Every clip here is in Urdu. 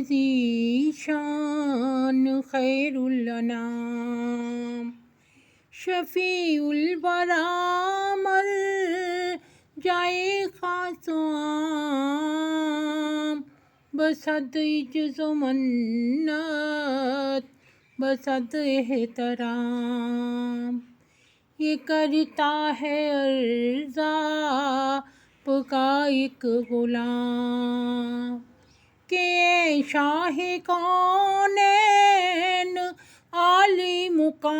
ذی شان خیر الانام، شفیع الورا مر جائے خاص و عام، بصد عجز و منت بصد احترام، یہ کرتا ہے عرض آپ کا ایک غلام، کہ اے شاہ کونین عالی مقام،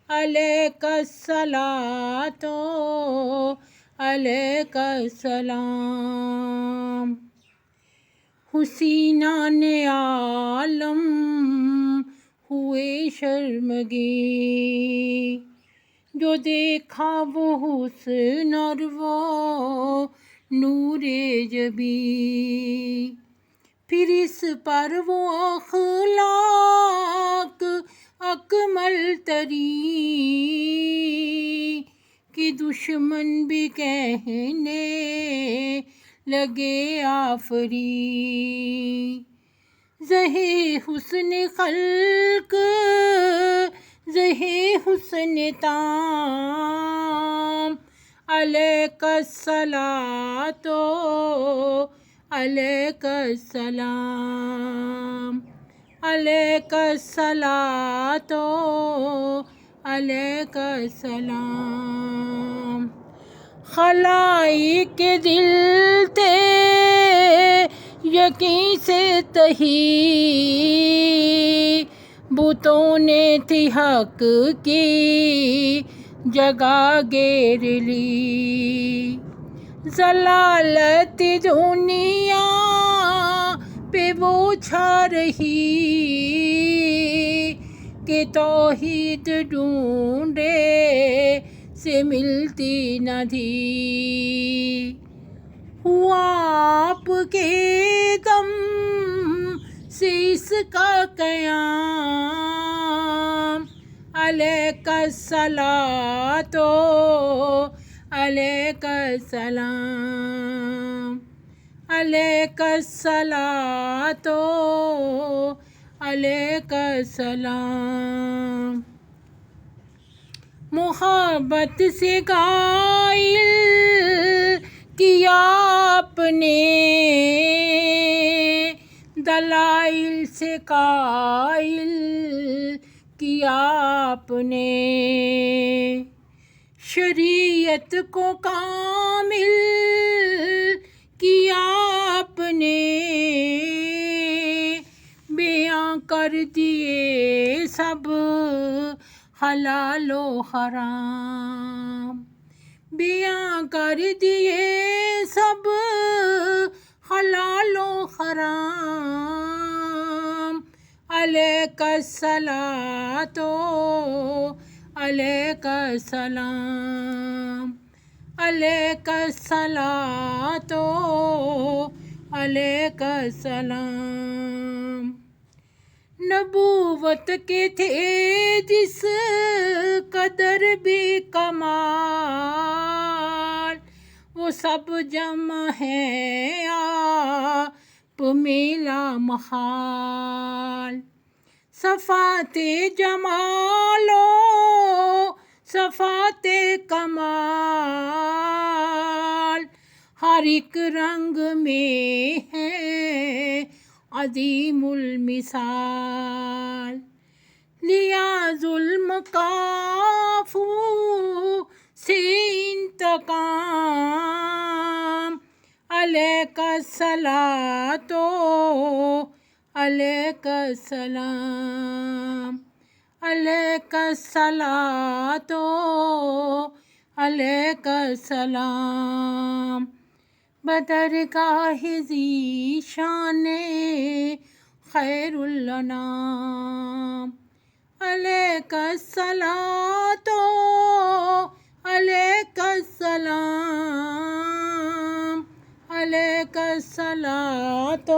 علیک الصلاۃ علیک السلام، حسینان عالم ہوئے شرمگی، جو دیکھا وہ حسن اور وہ نور جبی، پھر اس پر وہ اخلاق اکمل ترین، کہ دشمن بھی کہنے لگے آفری، زہے حسن خلق زہے حسن تام، علیک الصلاۃ علیک السلام، علیک الصلاۃ علیک السلام، خلائق کے دل تھے یقین سے تہی، بتوں نے تھی حق کی جگہ گھیر لی، ضلالت دنیا پہ وہ چھا رہی، کہ توحید ڈھونڈے سے ملتی نہ تھی، ہوا آپ کے دم سے اس کا قیام، علیک الصلاۃ علیک السلام، علیک الصلاۃ علیک السلام، محبت سے قائل کیا آپ نے، دلائل سے قائل کیا آپ نے، شریعت کو کامل کیا آپ نے، بیاں کر دیے سب حلال و حرام، بیاں کر دیے سب حلال و حرام، علیک الصلاۃ علیک السلام، علیک الصلاۃ علیک السلام، نبوت کے تھے جس قدر بھی کمال، وہ سب جمع ہے آپ میں لامحال، صفات جمال و صفات کمال، ہر ایک رنگ میں ہے عظیم المثال، لیا ظلم کافو سے انتقام، علیک الصلاۃ علیک السلام، علیک الصلاۃ علیک السلام، بدرگاہ ذی شان خیر الانام، علیک الصلاۃ علیک السلام، علیک الصلاۃ